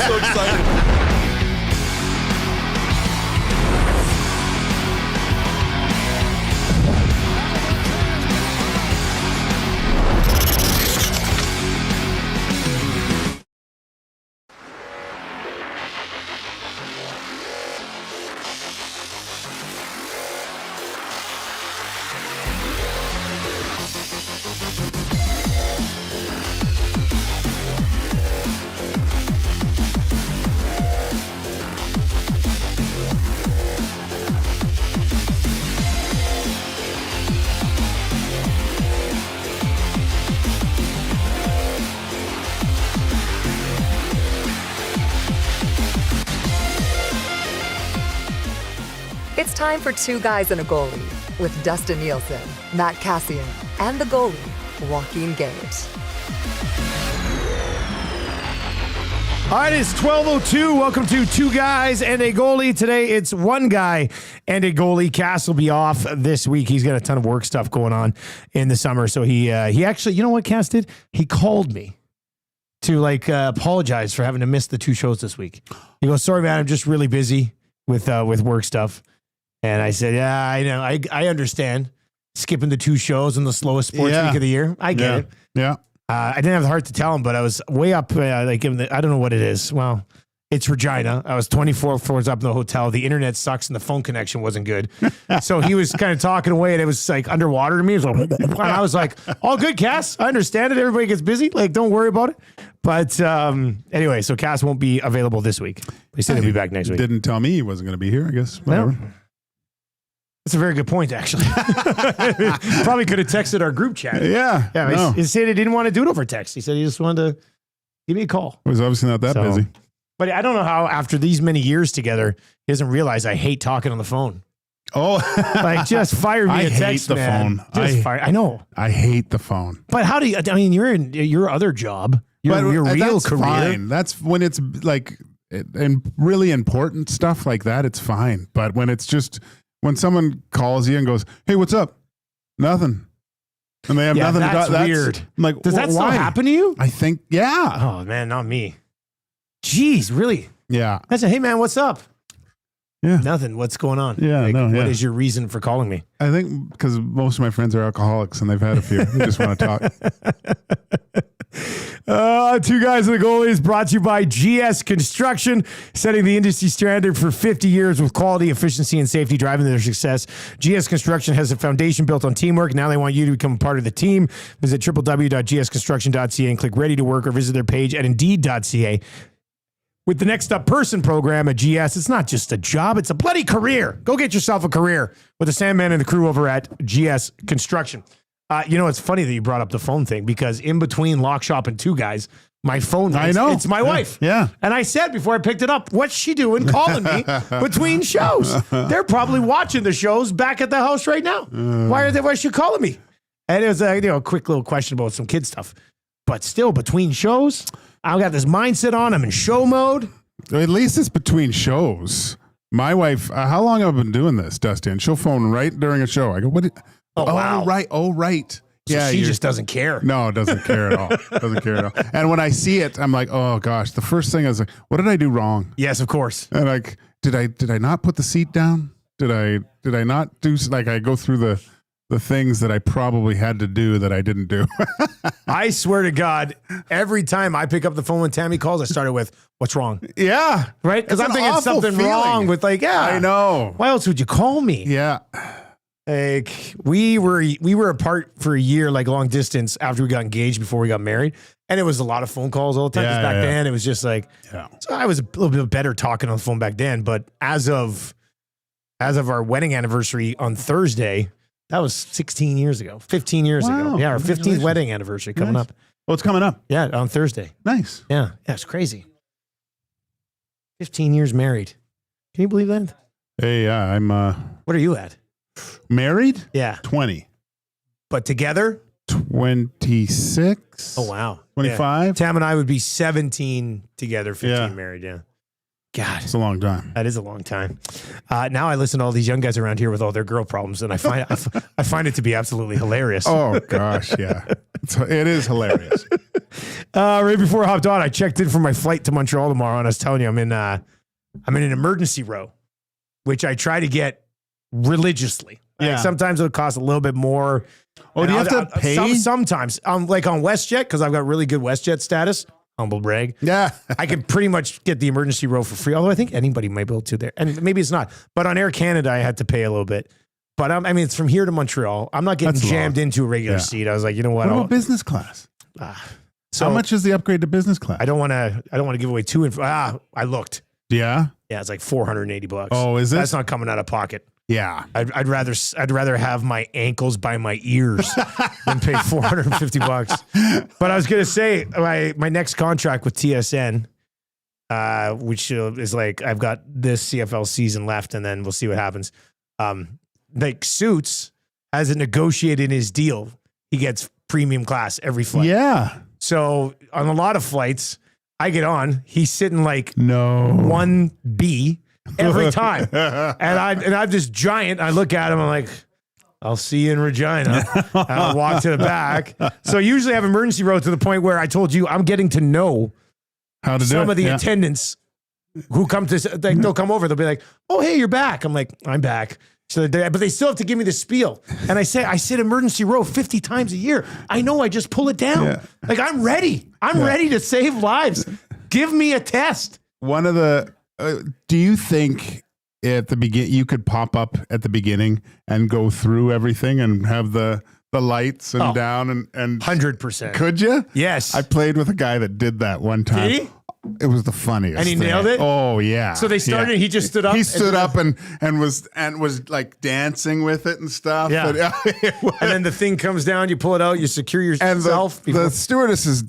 so excited. It's time for Two Guys and a Goalie with Dustin Nielson, Matt Cassian, and the goalie, Joaquin Gage. All right, it's 12:02. Welcome to Two Guys and a Goalie. Today, it's one guy and a goalie. Cass will be off this week. He's got a ton of work stuff going on in the summer. So he actually, you know what Cass did? He called me to apologize for having to miss the two shows this week. He goes, sorry, man, I'm just really busy with work stuff. And I said, yeah, I know. I understand skipping the two shows on the slowest sports week of the year. I get it. Yeah. I didn't have the heart to tell him, but I was way up, I don't know what it is. Well, it's Regina. I was 24 floors up in the hotel. The internet sucks and the phone connection wasn't good. So he was kind of talking away and it was like underwater to me. It was like, and I was like, all good, Cass. I understand it. Everybody gets busy. Like, don't worry about it. But anyway, so Cass won't be available this week. He said he'll be back next week. Didn't tell me he wasn't going to be here, I guess. Whatever. Well, that's a very good point, actually. Probably could have texted our group chat. Yeah. No. He said he didn't want to do it over text. He said he just wanted to give me a call. He was obviously not that busy. But I don't know how, after these many years together, he doesn't realize I hate talking on the phone. Oh. Like, just fire me a text, I hate the phone. I know. I hate the phone. But how do you, I mean, you're in your other job, your real career. Fine. That's when it's like, and really important stuff like that, it's fine. But when it's just, when someone calls you and goes, hey, what's up? Nothing. And they have nothing to do. That's weird. I'm like, does that still happen to you? I think, yeah. Oh, man, not me. Jeez, really? Yeah. I said, hey, man, what's up? Yeah. Nothing. What's going on? Yeah, What is your reason for calling me? I think because most of my friends are alcoholics and they've had a few. They just want to talk. Two Guys and the Goalie is brought to you by GS Construction, setting the industry standard for 50 years with quality, efficiency, and safety driving their success. GS Construction has a foundation built on teamwork. Now they want you to become a part of the team. Visit www.gsconstruction.ca and click Ready to Work or visit their page at Indeed.ca. With the Next Up Person program at GS, it's not just a job, it's a bloody career. Go get yourself a career with the Sandman and the crew over at GS Construction. It's funny that you brought up the phone thing because in between Lock Shop and Two Guys, my phone rings. I know. It's my wife. Yeah. And I said before I picked it up, what's she doing calling me between shows? They're probably watching the shows back at the house right now. Why is she calling me? And it was a quick little question about some kid stuff. But still, between shows, I've got this mindset on. I'm in show mode. At least it's between shows. My wife, how long have I been doing this, Dusty? And she'll phone right during a show. I go, what? Wow. Oh, right. So yeah, she just doesn't care. No, doesn't care at all. Doesn't care at all. And when I see it, I'm like, oh gosh. The first thing is like, what did I do wrong? Yes, of course. And like, did I not put the seat down? Did I not do, like, I go through the things that I probably had to do that I didn't do. I swear to God, every time I pick up the phone when Tammy calls, I started with, what's wrong? Yeah. Right? Because I'm thinking something wrong with I know. Why else would you call me? Yeah. Like we were apart for a year, like long distance after we got engaged before we got married. And it was a lot of phone calls all the time. Yeah, Back then it was just like, so I was a little bit better talking on the phone back then. But as of our wedding anniversary on Thursday, that was 16 years ago, 15 years ago. Yeah. Our 15th wedding anniversary coming up. Oh, it's coming up. Yeah. On Thursday. Nice. Yeah. Yeah. It's crazy. 15 years married. Can you believe that? Hey, I'm, what are you at? Married? Yeah. 20. But together? 26. Oh, wow. 25. Yeah. Tam and I would be 17 together, 15 married. Yeah. God. It's a long time. That is a long time. Now I listen to all these young guys around here with all their girl problems, and I find it to be absolutely hilarious. Oh, gosh. Yeah. It is hilarious. Right before I hopped on, I checked in for my flight to Montreal tomorrow, and I was telling you I'm in an emergency row, which I try to get religiously. Yeah. Like sometimes it'll cost a little bit more. Oh, do you have to pay? Sometimes. Like on WestJet, because I've got really good WestJet status. Humble brag. Yeah. I can pretty much get the emergency row for free, although I think anybody might be able to there. And maybe it's not. But on Air Canada, I had to pay a little bit. But I mean, it's from here to Montreal. I'm not getting That's jammed long. into a regular seat. I was like, you know what? What about business class? So How much is the upgrade to business class? I don't want to give away too. I looked. Yeah. Yeah, it's like $480. Oh, is it? That's not coming out of pocket. Yeah. I'd rather have my ankles by my ears than pay $450. But I was gonna say my next contract with TSN, which is like I've got this CFL season left, and then we'll see what happens. Like Suits has it negotiated in his deal. He gets premium class every flight. Yeah. So on a lot of flights, I get on. He's sitting like No. 1B every time. and I'm this giant. I look at him. I'm like, I'll see you in Regina. And I'll walk to the back. So usually I have emergency row to the point where I told you I'm getting to know How to do some it. of the Yeah. attendants who come to, like, they'll come over. They'll be like, oh, hey, you're back. I'm like, I'm back. So but they still have to give me the spiel. And I sit emergency row 50 times a year. I know I just pull it down. Yeah. Like I'm ready. I'm ready to save lives. Give me a test. One of the, do you think at the beginning you could pop up at the beginning and go through everything and have the lights and down and 100%. could you? Yes. I played with a guy that did that one time. Did he? It was the funniest. And he thing. nailed it? Oh yeah. So they started, Yeah. he just stood up. He stood up and was like dancing with it and stuff. Yeah. But, And then the thing comes down, you pull it out, you secure and yourself. the stewardesses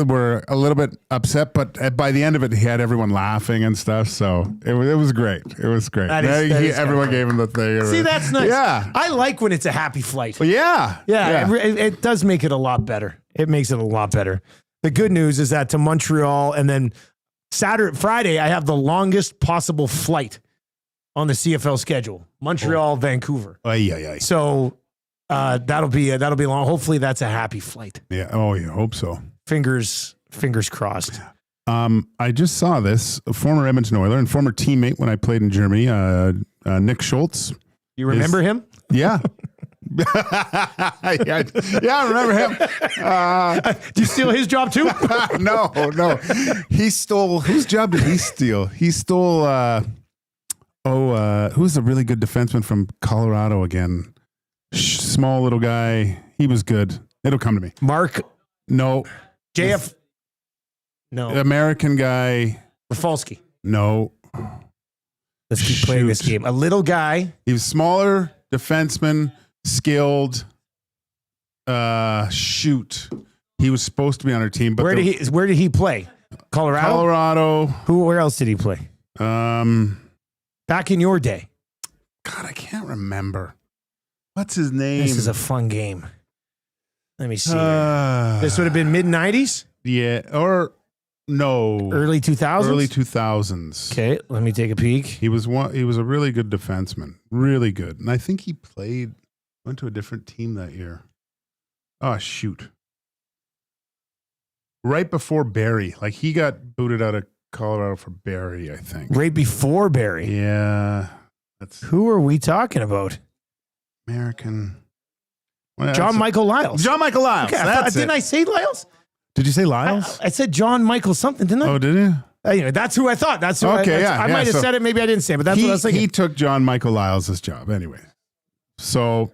were a little bit upset, but by the end of it, he had everyone laughing and stuff. So it was great. It was great. That is Everyone gave him the thing. See, that's nice. Yeah. I like when it's a happy flight. Well, yeah. Yeah, it does make it a lot better. It makes it a lot better. The good news is that to Montreal and then Friday, I have the longest possible flight on the CFL schedule. Montreal, Vancouver. Yeah. So that'll be long. Hopefully that's a happy flight. Yeah. Oh, you hope so. Fingers crossed. I just saw this, a former Edmonton Oiler and former teammate when I played in Germany, Nick Schultz. You remember him? Yeah. I remember him. Did you steal his job too? No. He stole, whose job did he steal? He stole, who's a really good defenseman from Colorado again? Small little guy. He was good. It'll come to me. Mark? No. JF? No. American guy. Rafalski. No. Let's keep playing this Shoot. game. A little guy. He was smaller, defenseman, skilled. He was supposed to be on our team, but Where did he play? Colorado? Where else did he play? Back in your day. God, I can't remember. What's his name? This is a fun game. Let me see. This would have been mid-90s? Yeah, or no. Early 2000s? Early 2000s. Okay, let me take a peek. He was a really good defenseman. Really good. And I think he went to a different team that year. Oh, shoot. Right before Barrie. Like he got booted out of Colorado for Barrie, I think. Right before Barrie. Yeah. Who are we talking about? American. John Michael Lyles. John Michael Lyles. Okay, didn't I say Lyles? Did you say Lyles? I said John Michael something, didn't I? Oh, did you? Anyway, that's who I thought. That's who I might have said it. Maybe I didn't say it, but that's what I was thinking. He took John Michael Lyles' job anyway. So,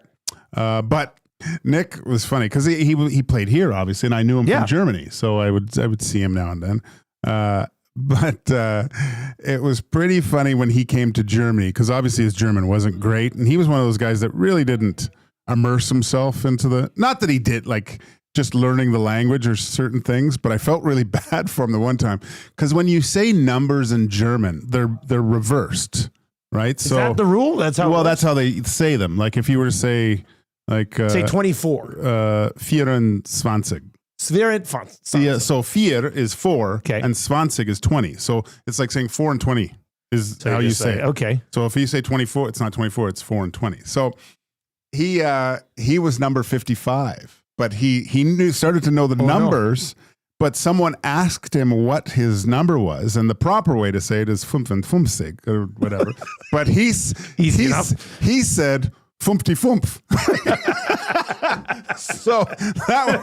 but Nick was funny because he played here, obviously, and I knew him from Germany. So I would see him now and then. But it was pretty funny when he came to Germany because obviously his German wasn't great. And he was one of those guys that really didn't immerse himself into not that he did like just learning the language or certain things, but I felt really bad for him the one time because when you say numbers in German, they're reversed, right? Is that the rule? That's how. Well, that's how they say them. Like if you were to say say 24, 24. Yeah, so vier is 4, and 20 is 20. So it's like saying 4 and 20 is how you say it. Okay. So if you say 24, it's not 24, it's 4 and 20. So he was number 55, but he started to know the numbers but someone asked him what his number was, and the proper way to say it is 55 or whatever. But he said 50. So that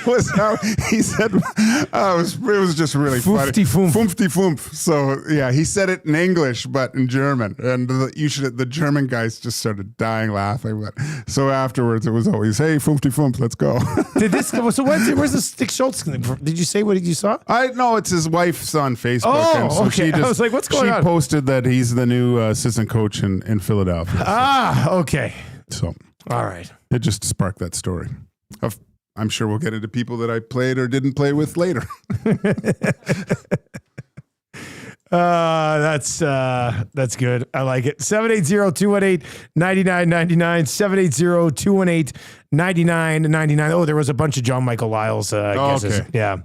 was how he said. It was just really funny. 50. So yeah, he said it in English, but in German, and the German guys just started dying laughing. But so afterwards, it was always, "Hey, 50, let's go." So where's the Stick Schultz? Did you say what you saw? I know it's his wife's on Facebook. Oh, and so okay. I was like, what's going on? She posted that he's the new assistant coach in Philadelphia. Ah, okay. So all right. It just sparked that story. I'm sure we'll get into people that I played or didn't play with later. That's good. I like it. 780-218-9999. 780-218-9999. Oh, there was a bunch of John Michael Lyles guesses. Okay. Yeah.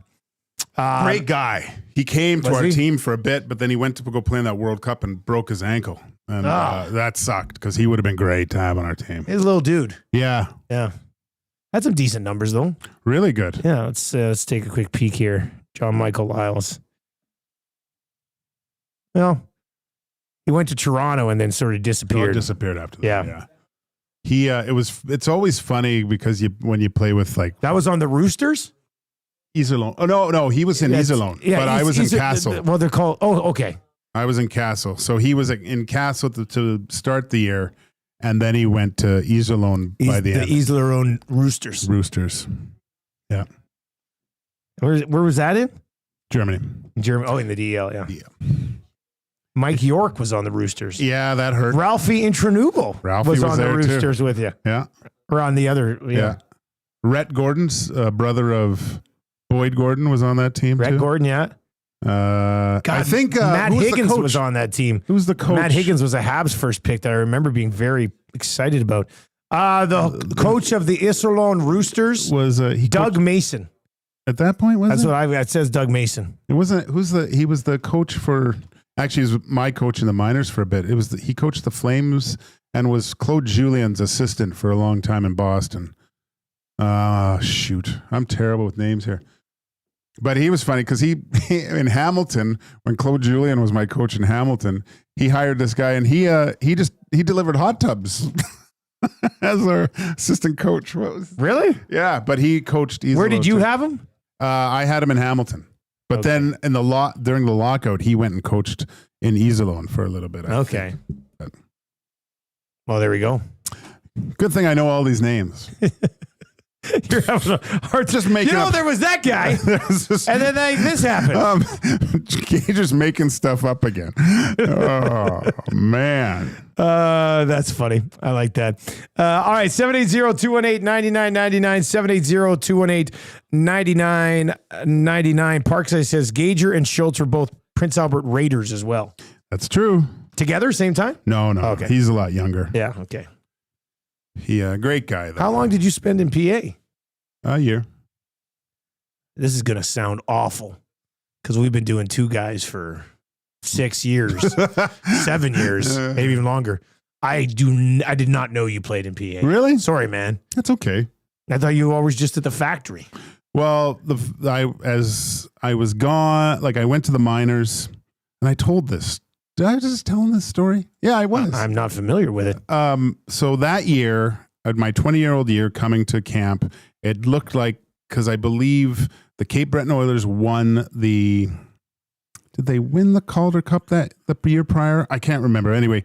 Great guy. He came to our team for a bit, but then he went to go play in that World Cup and broke his ankle. And that sucked because he would have been great to have on our team. He's a little dude. Yeah. Yeah. Had some decent numbers, though. Really good. Yeah, let's take a quick peek here. John Michael Lyles. Well, he went to Toronto and then sort of disappeared. Disappeared after that. Yeah. It's always funny because when you play with like that was on the Roosters? Iserlohn. Oh no, he was in Iserlohn. Yeah, but I was in Castle. Well, they're called okay. I was in Castle. So he was in Castle to start the year, and then he went to Iserlohn by the end. The Iserlohn Roosters. Yeah. Where was that in? Germany. Oh, in the DL, yeah. Yeah. Mike York was on the Roosters. Yeah, that hurt. Ralphie Intranuble was on the Roosters too. with you. Yeah. Or on the other. Yeah. Rhett Gordon's brother of Boyd Gordon was on that team too. Rhett Gordon, yeah. God, I think Matt Higgins was on that team. Who's the coach? Matt Higgins was a Habs first pick that I remember being very excited about. The coach of the Iserlohn Roosters was Doug Mason. At that point, That's what it says. Doug Mason. It wasn't. He was the coach for. Actually, he was my coach in the minors for a bit. He coached the Flames and was Claude Julien's assistant for a long time in Boston. Shoot, I'm terrible with names here. But he was funny because he in Hamilton, when Claude Julien was my coach in Hamilton, he hired this guy and he delivered hot tubs as our assistant coach. Really? Yeah, but he coached. Where did you have him? I had him in Hamilton, but then during the lockout, he went and coached in Iserlohn for a little bit. I think. Well, there we go. Good thing I know all these names. You're having a hard just making up. There was that guy. And then this happened. Gage is making stuff up again. Oh, man. That's funny. I like that. All right, 780-218-9999, 780-218-9999. Parkside says Gager and Schultz were both Prince Albert Raiders as well. That's true. Together, same time? No. Okay. He's a lot younger. Yeah, okay. Great guy, though. How long did you spend in PA? A year. This is going to sound awful because we've been doing two guys for 6 years, 7 years, maybe even longer. I did not know you played in PA. Really? Sorry, man. That's okay. I thought you were always just at the factory. Well, as I was gone, like I went to the minors, and I told this. Did I just tell him this story? Yeah, I was. I'm not familiar with it. So that year, at my 20-year-old year coming to camp, it looked like, because I believe the Cape Breton Oilers won did they win the Calder Cup the year prior? I can't remember. Anyway,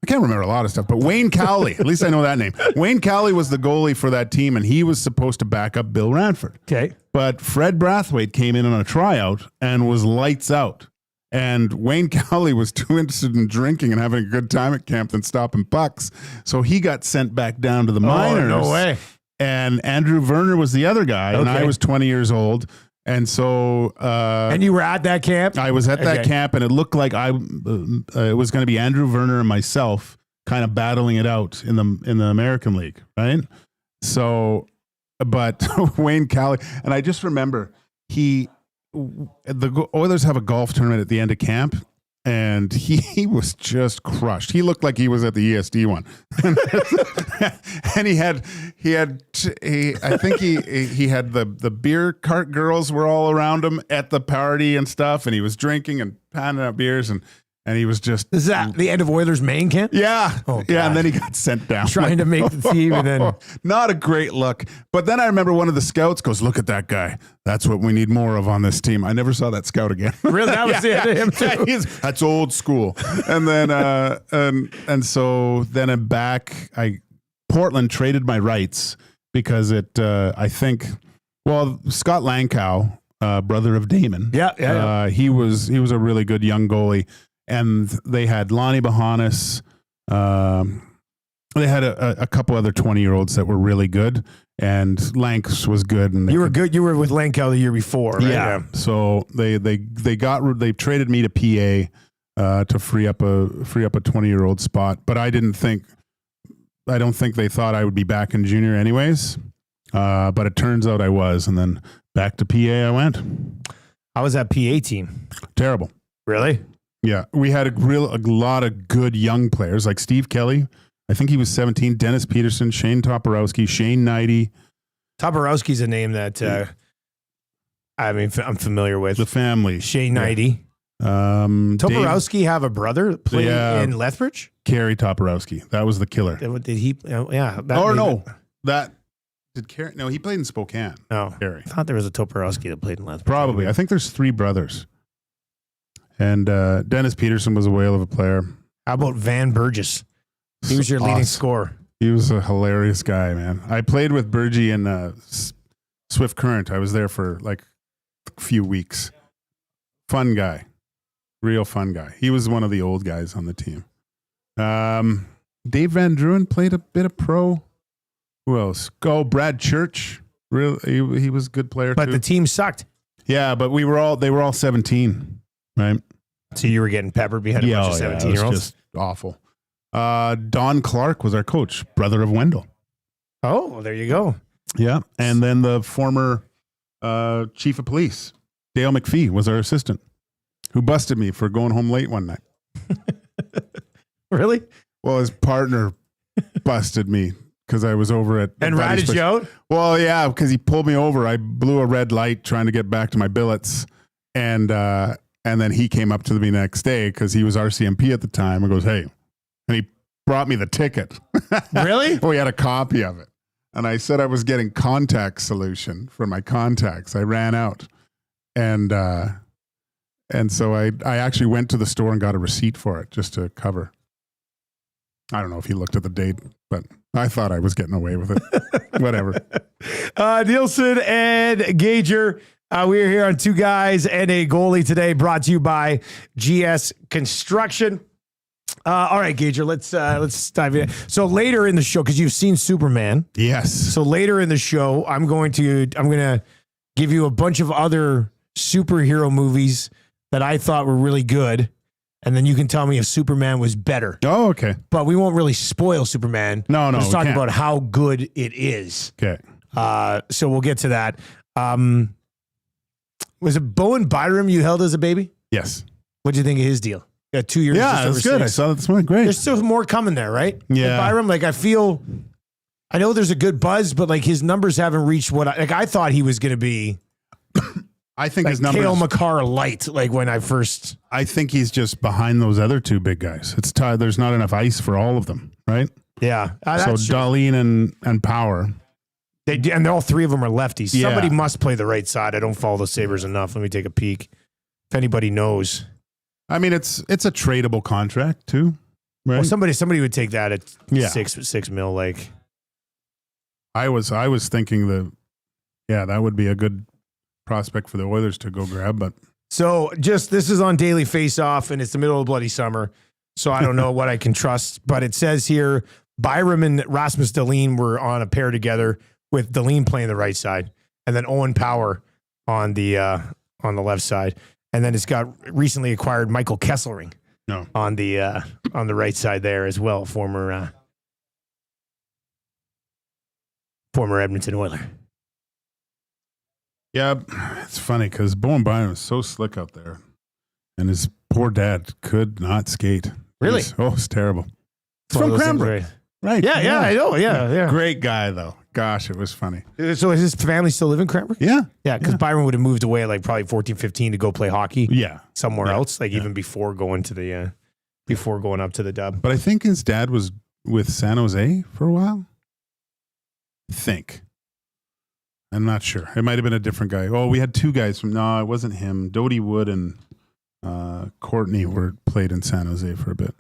I can't remember a lot of stuff, but Wayne Cowley, at least I know that name. Wayne Cowley was the goalie for that team, and he was supposed to back up Bill Ranford. Okay. But Fred Brathwaite came in on a tryout and was lights out. And Wayne Cowley was too interested in drinking and having a good time at camp than stopping pucks. So he got sent back down to the minors. No way. And Andrew Werner was the other guy. Okay. And I was 20 years old. And so... and you were at that camp? I was at that camp, and it looked like it was going to be Andrew Werner and myself kind of battling it out in the American League, right? So, but Wayne Cowley... And I just remember the Oilers have a golf tournament at the end of camp, and he was just crushed. He looked like he was at the ESD one, and he had the beer cart girls were all around him at the party and stuff, and he was drinking and pounding out beers, and he was just. Is that the end of Oilers' main camp? Yeah. Oh, yeah. And then he got sent down. Trying to make the team. And then. Not a great look. But then I remember one of the scouts goes, look at that guy. That's what we need more of on this team. I never saw that scout again. Really? That was him too. That's old school. And then, and so then I'm back. Portland traded my rights because I think, Scott Lankow, brother of Damon. Yeah. He was a really good young goalie. And they had Lonnie Bahanas. They had a couple other 20-year-olds that were really good, and Lanks was good. And you were good. You were with Lankow the year before, right? Yeah. So they traded me to PA to free up a 20-year-old spot. But I don't think they thought I would be back in junior anyways. But it turns out I was, and then back to PA I went. How was that PA team? Terrible. Really? Yeah, we had a lot of good young players like Steve Kelly. I think he was 17. Dennis Peterson, Shane Toporowski, Shane Knighty. Toporowski's a name that I'm familiar with. The family. Shane Knighty. Toporowski have a brother play in Lethbridge? Kerry Toporowski. That was the killer. Did he? Yeah. Did Kerry? No, he played in Spokane. Oh, Kerry. I thought there was a Toporowski that played in Lethbridge. Probably. I think there's 3 brothers. And Dennis Peterson was a whale of a player. How about Van Burgess? He was your leading scorer. He was a hilarious guy, man. I played with Burgie in Swift Current. I was there for like a few weeks. Fun guy. Real fun guy. He was one of the old guys on the team. Dave Van Druen played a bit of pro. Who else? Brad Church. Really, he was a good player but too. The team sucked. Yeah, but they were all 17. Right. So you were getting peppered behind a bunch of 17-year-olds? It was just awful. Don Clark was our coach, brother of Wendell. Oh, well, there you go. Yeah. And then the former chief of police, Dale McPhee, was our assistant, who busted me for going home late one night. Really? Well, his partner busted me because I was over at... And ratted you out? Well, yeah, because he pulled me over. I blew a red light trying to get back to my billets. And then he came up to me next day because he was RCMP at the time and goes, hey, and he brought me the ticket. Really? Well, he had a copy of it. And I said I was getting contact solution for my contacts. I ran out. And so I actually went to the store and got a receipt for it just to cover. I don't know if he looked at the date, but I thought I was getting away with it. Whatever. Nielson and Gager. We are here on Two Guys and a Goalie today, brought to you by GS Construction. All right, Gager, let's dive in. So later in the show, because you've seen Superman. Yes. So later in the show, I'm going to give you a bunch of other superhero movies that I thought were really good, and then you can tell me if Superman was better. Oh, okay. But we won't really spoil Superman. No, We'll just talk can't. about how good it is. Okay. So we'll get to that. Was it Bowen Byram you held as a baby? Yes. What'd you think of his deal? Got 2 years. Yeah, that's good. 6. I saw that this morning. Great. There's still more coming there, right? Yeah. With Byram, I know there's a good buzz, but like his numbers haven't reached what I thought he was going to be. I think Like his numbers. Cale Makar light, like when I first. I think he's just behind those other 2 big guys. It's tied. There's not enough ice for all of them, right? Yeah. So Darlene and Power. And all 3 of them are lefties. Yeah. Somebody must play the right side. I don't follow the Sabres enough. Let me take a peek. If anybody knows. I mean, it's a tradable contract too, right? Well, somebody would take that at Yeah. $6 million. Like I was thinking that would be a good prospect for the Oilers to go grab, but so. This is on Daily Face-Off, and it's the middle of bloody summer, so I don't know what I can trust. But it says here Byram and Rasmus Dahlin were on a pair together, with Dahlin playing the right side, and then Owen Power on the left side, and then it's got recently acquired Michael Kesselring on the right side there as well, former Edmonton Oiler. Yeah, it's funny because Bowen Byram is so slick out there, and his poor dad could not skate. Really? It's terrible. It's One from of those things, Cranbrook. right? Right. Yeah, I know. Yeah. Great guy, though. Gosh, it was funny. So is his family still live in Cranbrook? Yeah. Yeah, because Byron would have moved away at like probably 14, 15 to go play hockey Yeah. somewhere else, like even before going to the before going up to the Dub. But I think his dad was with San Jose for a while. I think. I'm not sure. It might have been a different guy. Oh, we had two guys from. No, it wasn't him. Dodie Wood and Courtney played in San Jose for a bit.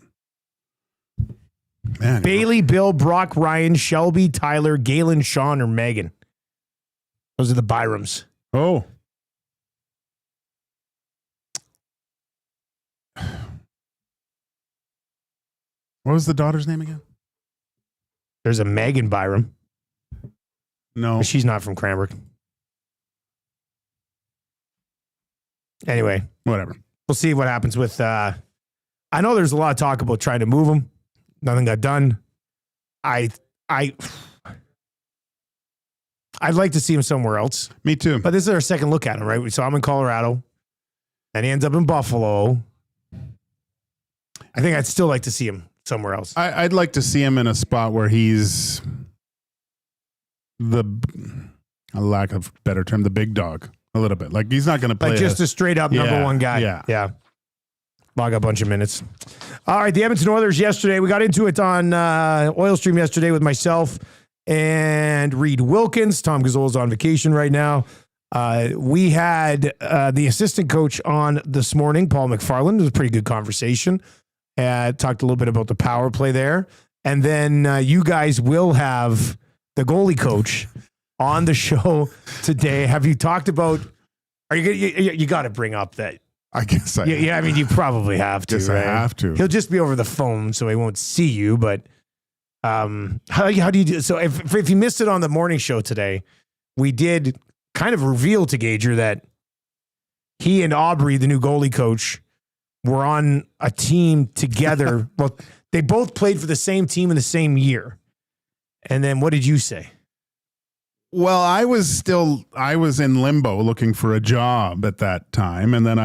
Man, Bailey, Bill, Brock, Ryan, Shelby, Tyler, Galen, Sean, or Megan. Those are the Byrams. Oh. What was the daughter's name again? There's a Megan Byram. No. But she's not from Cranbrook. Anyway, Whatever. we'll see what happens with. I know there's a lot of talk about trying to move him. Nothing got done. I'd like to see him somewhere else. Me too. But this is our second look at him, right? We saw him in Colorado, and he ends up in Buffalo. I think I'd still like to see him somewhere else. I'd like to see him in a spot where he's a lack of better term, the big dog a little bit. Like he's not going to play Like just a straight up number one guy. Yeah. Log a bunch of minutes. All right, the Edmonton Oilers yesterday. We got into it on Oil Stream yesterday with myself and Reed Wilkins. Tom Gazzola's on vacation right now. We had the assistant coach on this morning, Paul McFarland. It was a pretty good conversation. Talked a little bit about the power play there. And then you guys will have the goalie coach on the show today. Have you talked about, you got to bring up that. I guess I Yeah, I mean, you probably have to. guess right? I have to. He'll just be over the phone, so he won't see you. But how do you do? So if you missed it on the morning show today, we did kind of reveal to Gager that he and Aubrey, the new goalie coach, were on a team together. Well, they both played for the same team in the same year. And then what did you say? Well, I was in limbo looking for a job at that time. And then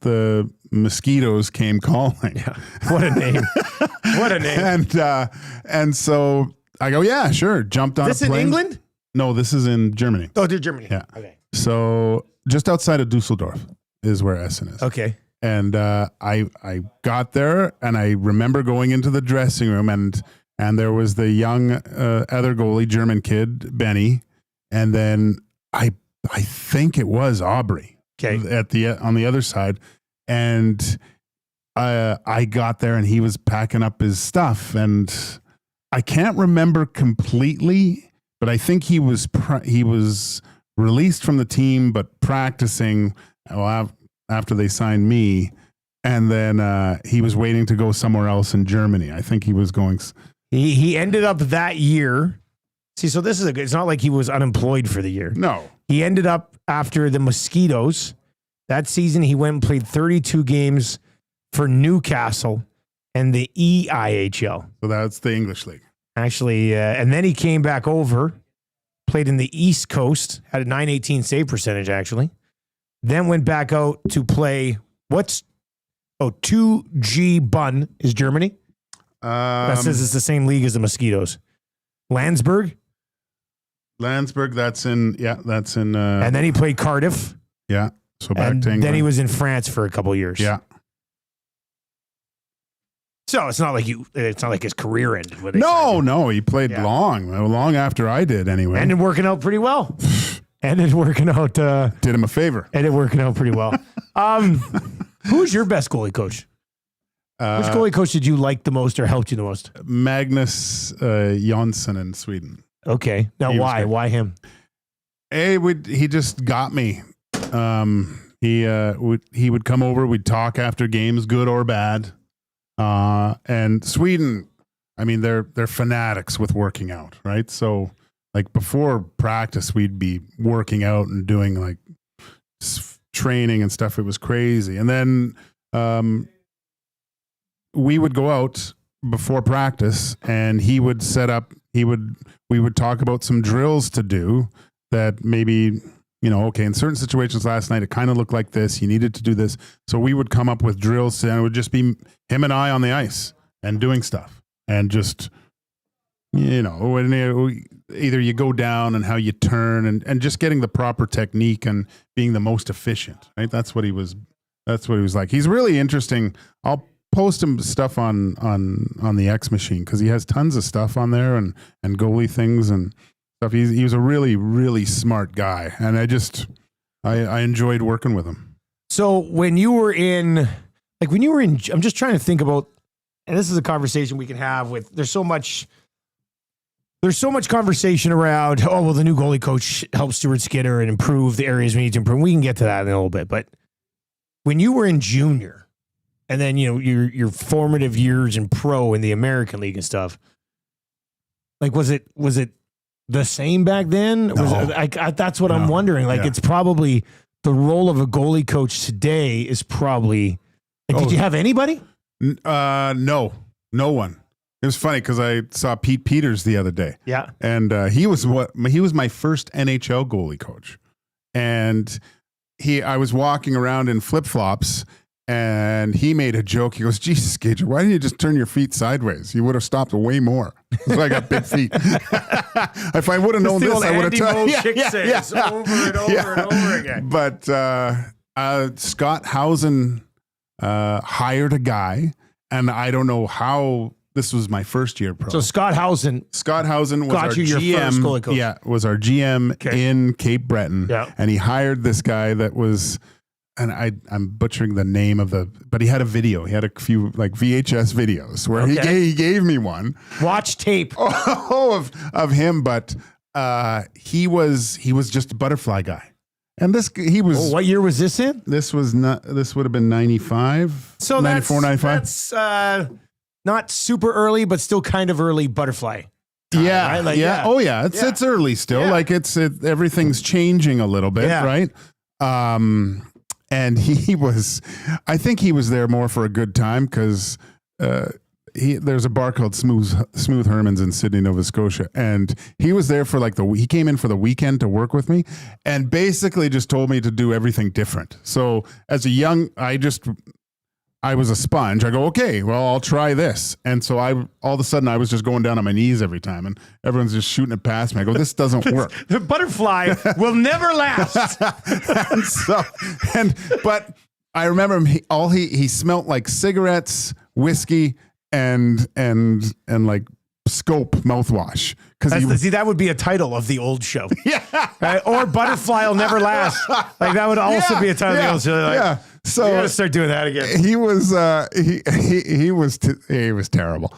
the mosquitoes came calling. Yeah. What a name. What a name. And so I go, yeah, sure. Jumped on a plane. This in England? No, this is in Germany. Oh, they're Germany. Yeah. Okay. So just outside of Dusseldorf is where Essen is. Okay. And I got there, and I remember going into the dressing room, and there was the young other goalie, German kid, Benny, and then I think it was Aubrey. Okay. On the other side, and I got there, and he was packing up his stuff, and I can't remember completely, but I think he was released from the team, but practicing. Well, after they signed me, and then he was waiting to go somewhere else in Germany. I think he was going. He ended up that year. See, so this is it's not like he was unemployed for the year. No. He ended up after the Mosquitoes. That season, he went and played 32 games for Newcastle and the EIHL. So that's the English league. Actually, and then he came back over, played in the East Coast, had a .918 save percentage, actually. Then went back out to play 2G Bonn is Germany. That says it's the same league as the Mosquitoes. Landsberg. That's in. And then he played Cardiff. Yeah. So back and to England. then he was in France for a couple of years. Yeah. So it's not like his career ended. No, he played long after I did anyway. Ended working out pretty well. Ended working out. Did him a favor. Ended working out pretty well. Who's your best goalie coach? Which goalie coach did you like the most or helped you the most? Magnus Jonsson in Sweden. Okay. Now why? Why him? He just got me. He would come over. We'd talk after games, good or bad. And Sweden, I mean, they're fanatics with working out, right? So like before practice, we'd be working out and doing like training and stuff. It was crazy. And then we would go out before practice, and he would set up. We would talk about some drills to do that maybe okay, in certain situations last night, it kind of looked like this. You needed to do this. So we would come up with drills, and it would just be him and I on the ice and doing stuff. And just, either you go down and how you turn and just getting the proper technique and being the most efficient, right? That's what he was like. He's really interesting. I'll post him stuff on the X machine because he has tons of stuff on there and goalie things and stuff. He was a really, really smart guy. And I enjoyed working with him. So when you were in, I'm just trying to think about, and this is a conversation we can have with, there's so much conversation around, the new goalie coach helped Stuart Skinner and improve the areas we need to improve. We can get to that in a little bit. But when you were in junior and then, your formative years in pro in the American League and stuff, like, was it the same back then? No. That's what I'm wondering. Like, it's probably the role of a goalie coach today is probably, did you have anybody? No one. It was funny because I saw Pete Peters the other day. Yeah. And he was my first NHL goalie coach. And I was walking around in flip-flops and he made a joke. He goes, Jesus, Gager, why didn't you just turn your feet sideways? You would have stopped way more. So I got big feet. If I would have known this, I would have turned. Over and over and over again. But Scott Housen hired a guy, and I don't know how. This was my first year pro. So Scott Housen was our you your GM. First goalie coach. Yeah, was our GM in Cape Breton. Yeah. And he hired this guy that was, and I'm butchering the name but he had a video. He had a few like VHS videos where he gave me one. Watch tape. of him, but he was just a butterfly guy. And he was. What year was this in? This would have been 95. So 94, 95. That's not super early, but still kind of early butterfly time, yeah. Right? Oh yeah. It's early still. Yeah. Like everything's changing a little bit. Yeah. Right. And I think he was there more for a good time because, there's a bar called Smooth Herman's in Sydney, Nova Scotia. And he was there for he came in for the weekend to work with me and basically just told me to do everything different. So as I was a sponge. I go, okay, well, I'll try this. And so all of a sudden I was just going down on my knees every time and everyone's just shooting it past me. I go, this doesn't work. The butterfly will never last. But I remember him, he smelled like cigarettes, whiskey, and like Scope mouthwash. That would be a title of the old show. Yeah. Or Butterfly Will Never Last. Like that would also be a title of the old show. So you gotta start doing that again. He was he was terrible.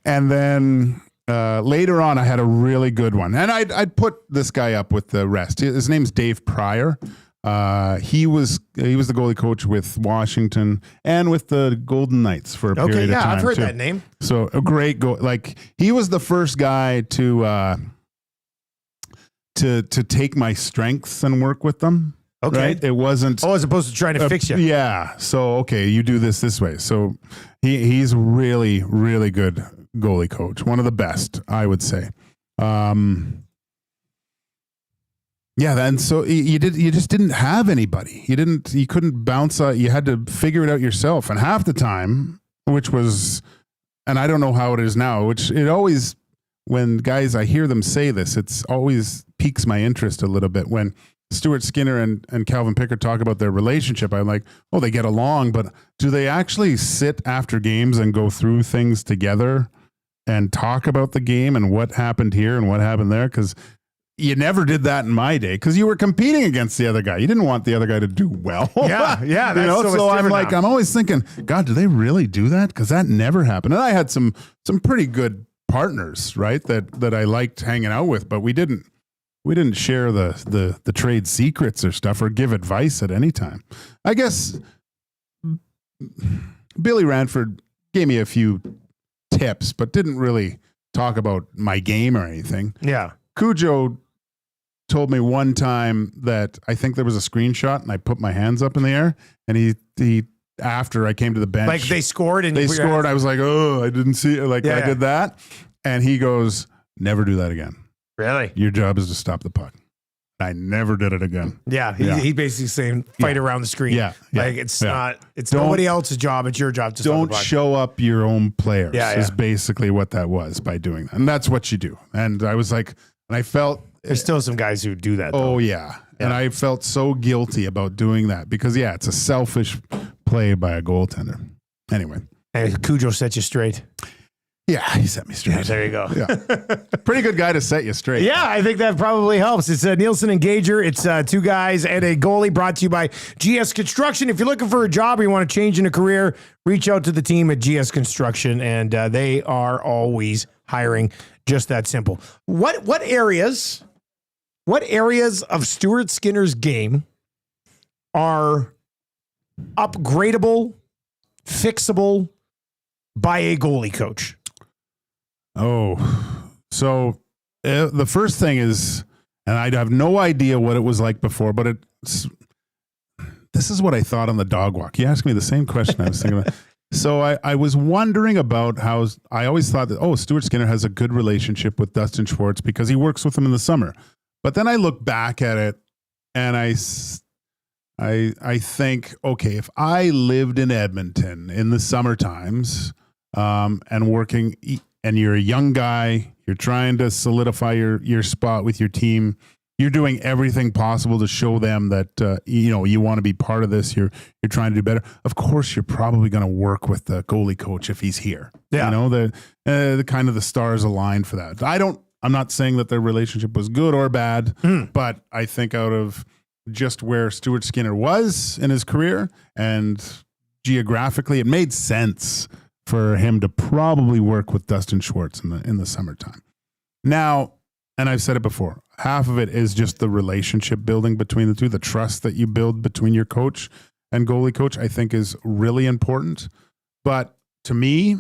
And then later on I had a really good one. And I'd put this guy up with the rest. His name's Dave Pryor. He was the goalie coach with Washington and with the Golden Knights for a period of time. I've heard too. that name. So a great goal. Like he was the first guy to take my strengths and work with them. Okay. Right? It wasn't as opposed to trying to fix you. Yeah. So okay, you do this way. So he's really, really good goalie coach. One of the best, I would say. Yeah, and so you just didn't have anybody. You couldn't bounce out. You had to figure it out yourself. And half the time, which was, and I don't know how it is now, which it always, when guys, I hear them say this, it's always piques my interest a little bit. When Stuart Skinner and Calvin Pickard talk about their relationship, I'm like, oh, they get along, but do they actually sit after games and go through things together and talk about the game and what happened here and what happened there? Because you never did that in my day because you were competing against the other guy. You didn't want the other guy to do well. Yeah. That's so I'm like, I'm always thinking, God, do they really do that? Because that never happened. And I had some pretty good partners, right? That I liked hanging out with, but we didn't share the trade secrets or stuff or give advice at any time. I guess Billy Ranford gave me a few tips, but didn't really talk about my game or anything. Yeah. Cujo told me one time that I think there was a screenshot and I put my hands up in the air and he after I came to the bench. Like they scored and they scored. I was like, oh, I didn't see it. Like I did that. And he goes, never do that again. Really? Your job is to stop the puck. I never did it again. Yeah, he's basically saying fight around the screen. Yeah. Like it's nobody else's job. It's your job to don't show up your own players. Is basically what that was by doing that, and that's what you do. And I was like, and I felt there's still some guys who do that. Though. Oh yeah, and I felt so guilty about doing that because it's a selfish play by a goaltender. Anyway, and Cujo set you straight. Yeah, he set me straight. Yeah, there you go. Yeah. Pretty good guy to set you straight. Yeah, I think that probably helps. It's Nielson and Gager. It's two guys and a goalie brought to you by GS Construction. If you're looking for a job or you want to change in a career, reach out to the team at GS Construction, and they are always hiring. Just that simple. What areas of Stuart Skinner's game are upgradable, fixable by a goalie coach? Oh, so the first thing is, and I have no idea what it was like before, but this is what I thought on the dog walk. You asked me the same question I was thinking about. So I was wondering about how I always thought that, Stuart Skinner has a good relationship with Dustin Schwartz because he works with him in the summer. But then I look back at it and I think, okay, if I lived in Edmonton in the summer times and working, and you're a young guy, you're trying to solidify your spot with your team, you're doing everything possible to show them that you want to be part of this. You're trying to do better. Of course, you're probably going to work with the goalie coach if he's here. Yeah, the kind of the stars aligned for that. I'm not saying that their relationship was good or bad, but I think out of just where Stuart Skinner was in his career and geographically, it made sense for him to probably work with Dustin Schwartz in the summertime. Now, and I've said it before, half of it is just the relationship building between the two, the trust that you build between your coach and goalie coach, I think is really important. But to me,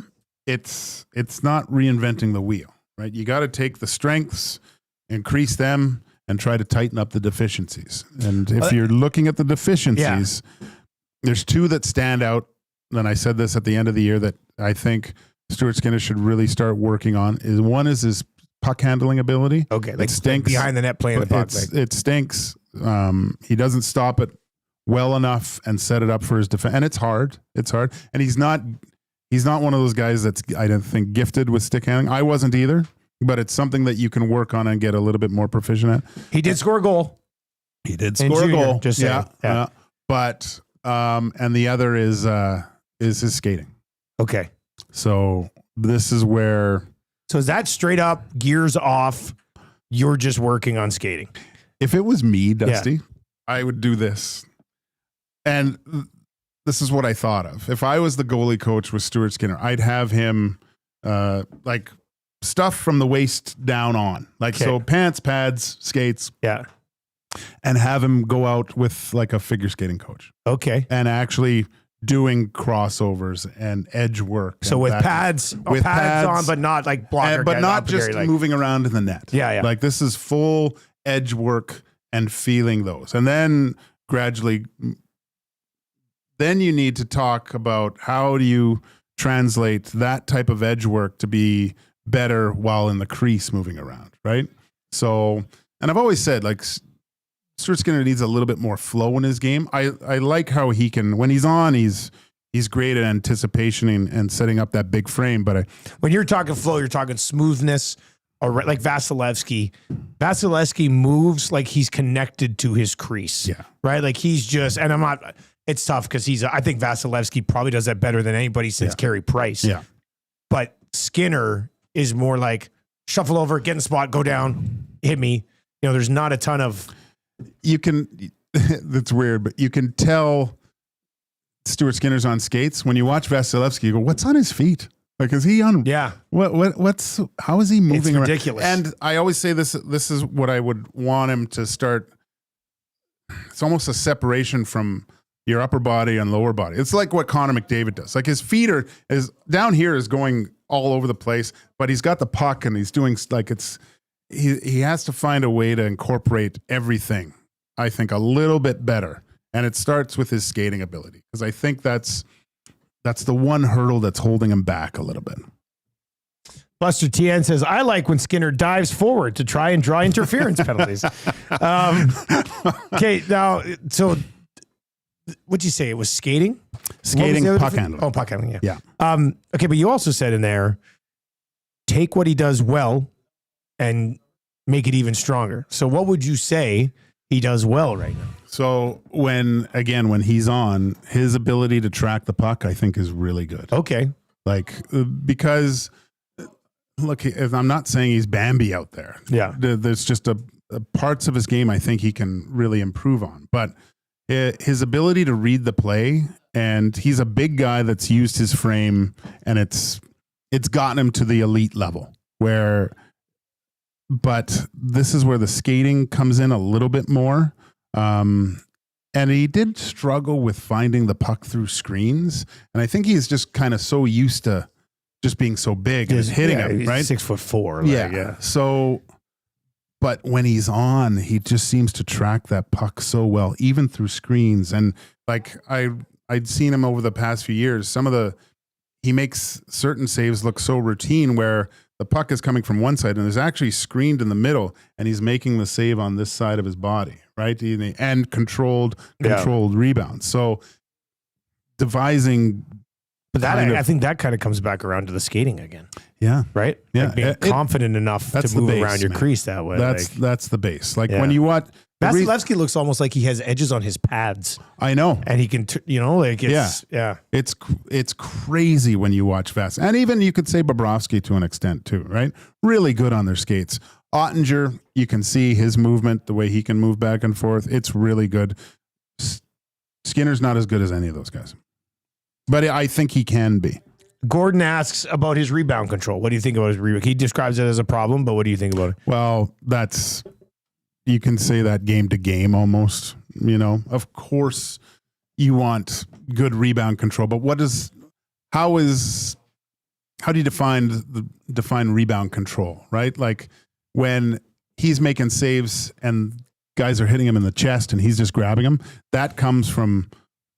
it's not reinventing the wheel, right? You got to take the strengths, increase them, and try to tighten up the deficiencies. And if you're looking at the deficiencies, there's two that stand out. And I said this at the end of the year that I think Stuart Skinner should really start working on. One is his puck handling ability. Okay, it stinks behind the net playing the puck. It stinks. He doesn't stop it well enough and set it up for his defense. And it's hard. And he's not one of those guys that's, I don't think, gifted with stick handling. I wasn't either, but it's something that you can work on and get a little bit more proficient at. He did score a goal. He did score a goal. Just saying. Yeah. But and the other is his skating. Okay. So this is where. So is that straight up gears off? You're just working on skating. If it was me, Dusty, I would do this. And this is what I thought of. If I was the goalie coach with Stuart Skinner, I'd have him like stuff from the waist down on. So pants, pads, skates. Yeah. And have him go out with like a figure skating coach. Okay. And actually doing crossovers and edge work. So with pads on, but not like blocker, but not just moving around in the net. Yeah. Like this is full edge work and feeling those. And then gradually, then you need to talk about how do you translate that type of edge work to be better while in the crease moving around, right? So, and I've always said, like, Stuart Skinner needs a little bit more flow in his game. I like how he can, when he's on, he's great at anticipation and setting up that big frame. But when you're talking flow, you're talking smoothness, or like Vasilevsky. Vasilevsky moves like he's connected to his crease. Yeah. Right? Like he's just, and it's tough because I think Vasilevsky probably does that better than anybody since Carey Price. Yeah. But Skinner is more like shuffle over, get in the spot, go down, hit me. There's not a ton of. You can, that's weird, but you can tell Stuart Skinner's on skates. When you watch Vasilevsky, you go, what's on his feet? Like, is he on? Yeah. How is he moving around? It's ridiculous. And I always say this is what I would want him to start. It's almost a separation from your upper body and lower body. It's like what Connor McDavid does. Like his feet is down here is going all over the place, but he's got the puck and he's doing like he has to find a way to incorporate everything, I think, a little bit better. And it starts with his skating ability, because I think that's the one hurdle that's holding him back a little bit. Buster TN says, I like when Skinner dives forward to try and draw interference penalties. Okay, now, so what'd you say? It was skating? Skating, puck handling. Oh, puck handling, Yeah. Okay, but you also said in there, take what he does well and make it even stronger. So what would you say he does well right now? So when he's on, his ability to track the puck, I think, is really good. Okay. Like, because look, I'm not saying he's Bambi out there. Yeah. There's just a parts of his game I think he can really improve on. But his ability to read the play, and he's a big guy that's used his frame, and it's gotten him to the elite level but this is where the skating comes in a little bit more. And he did struggle with finding the puck through screens. And I think he's just kind of so used to just being so big and hitting him, right? 6'4". Yeah. So, but when he's on, he just seems to track that puck so well, even through screens. And like I'd seen him over the past few years, he makes certain saves look so routine where the puck is coming from one side and is actually screened in the middle, and he's making the save on this side of his body, right? And controlled rebounds. So devising, but I think that kind of comes back around to the skating again. Yeah. Right. Yeah. Like being confident enough to move around your crease that way. That's the base. Like when you watch. Vasilevsky looks almost like he has edges on his pads. I know. And he can, It's crazy when you watch Vas. And even you could say Bobrovsky to an extent too, right? Really good on their skates. Ottinger, you can see his movement, the way he can move back and forth. It's really good. Skinner's not as good as any of those guys. But I think he can be. Gordon asks about his rebound control. What do you think about his rebound? He describes it as a problem, but what do you think about it? Well, you can say that game to game almost, of course you want good rebound control, but how do you define rebound control, right? Like when he's making saves and guys are hitting him in the chest and he's just grabbing them, that comes from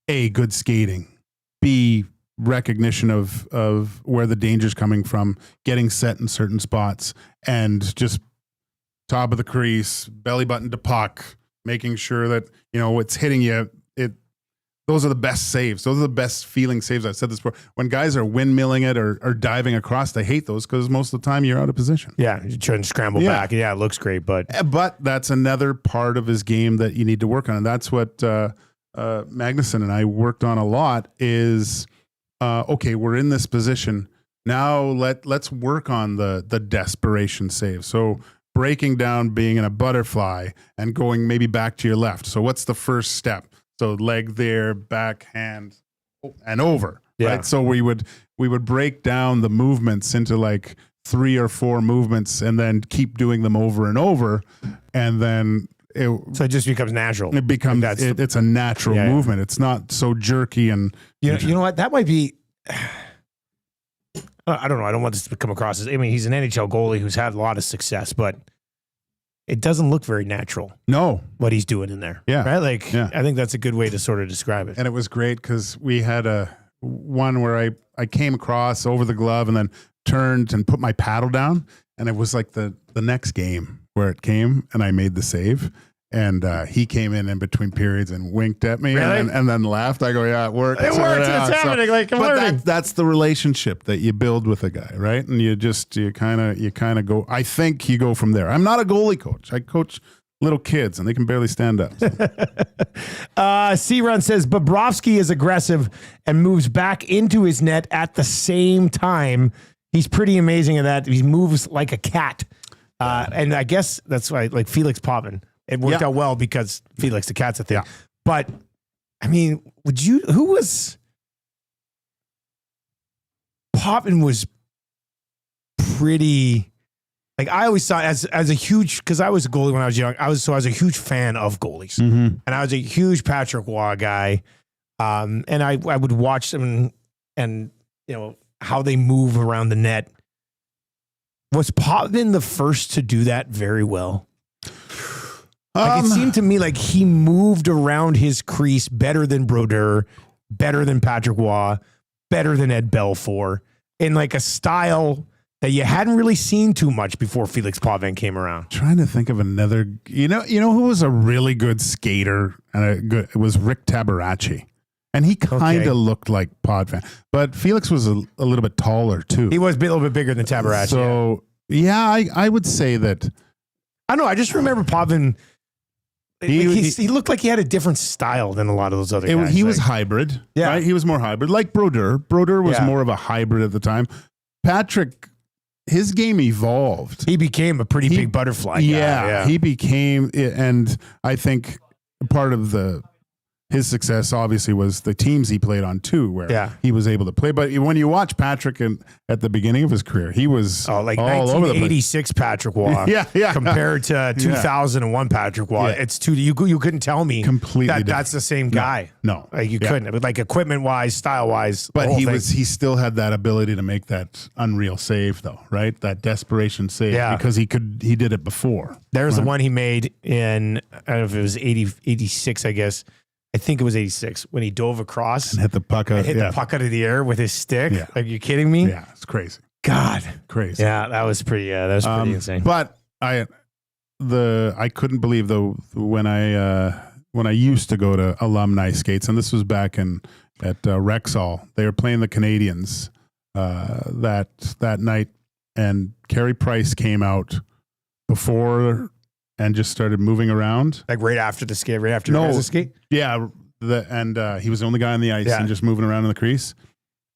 A, good skating, B, recognition of where the danger's coming from, getting set in certain spots, and just top of the crease, belly button to puck, making sure that, it's hitting you. Those are the best saves. Those are the best feeling saves. I've said this before. When guys are windmilling it or diving across, I hate those because most of the time you're out of position. Yeah, you try and scramble back. Yeah, it looks great, but that's another part of his game that you need to work on, and that's what Magnuson and I worked on a lot. Is okay, we're in this position now. Let's work on the desperation save. So breaking down, being in a butterfly and going maybe back to your left. So what's the first step? So leg there, back, hand, and over. Yeah. Right. So we would break down the movements into like 3 or 4 movements and then keep doing them over and over. And then so it just becomes natural. It becomes, it's a natural movement. It's not so jerky. And you know what? That might be, I don't know. I don't want this to come across as, he's an NHL goalie who's had a lot of success, but it doesn't look very natural. No. What he's doing in there. Yeah. Right? I think that's a good way to sort of describe it. And it was great because we had one where I came across over the glove and then turned and put my paddle down. And it was like the next game where it came and I made the save. And he came in between periods and winked at me and then laughed. I go, yeah, it worked. It worked. It's happening. But that's the relationship that you build with a guy, right? And you kind of go. I think you go from there. I'm not a goalie coach. I coach little kids, and they can barely stand up. So. C-Run says Bobrovsky is aggressive and moves back into his net at the same time. He's pretty amazing at that. He moves like a cat, and I guess that's why, like Felix Potvin. It worked out well because Felix the cat's a thing. Yeah. But, Potvin was pretty, like I always saw as a huge, because I was a goalie when I was young, I was a huge fan of goalies. Mm-hmm. And I was a huge Patrick Waugh guy. And I would watch them and how they move around the net. Was Potvin the first to do that very well? Like it seemed to me like he moved around his crease better than Brodeur, better than Patrick Waugh, better than Ed Belfour, in like a style that you hadn't really seen too much before Felix Potvin came around? Trying to think of another. You know who was a really good skater and it was Rick Tabarachi, and he kind of looked like Potvin, but Felix was a little bit taller too. He was a little bit bigger than Tabarachi. So I would say that. I know. I just remember Potvin. He looked like he had a different style than a lot of those other guys. He was hybrid. Yeah. Right? He was more hybrid. Like Brodeur. Brodeur was more of a hybrid at the time. Patrick, his game evolved. He became a pretty big butterfly guy. Yeah. He became, and I think part of his success obviously was the teams he played on too, where he was able to play. But when you watch Patrick at the beginning of his career, he was like all over the place. 1986 Patrick Waugh, compared to 2001 Patrick Waugh. It's you couldn't tell me completely that's the same guy. No, like you couldn't. But like equipment wise, style wise, but he still had that ability to make that unreal save though, right? That desperation save because he did it before. There's the one he made in I don't know if it was 86, I guess. I think it was 86 when he dove across and hit the puck out of the air with his stick. Yeah. Are you kidding me? Yeah, it's crazy. God, crazy. Yeah, that was pretty. That was pretty insane. But I couldn't believe though when I used to go to alumni skates, and this was back at Rexall. They were playing the Canadians that night, and Carey Price came out before. And just started moving around. Like right after the skate, the skate? Yeah. He was the only guy on the ice and just moving around in the crease.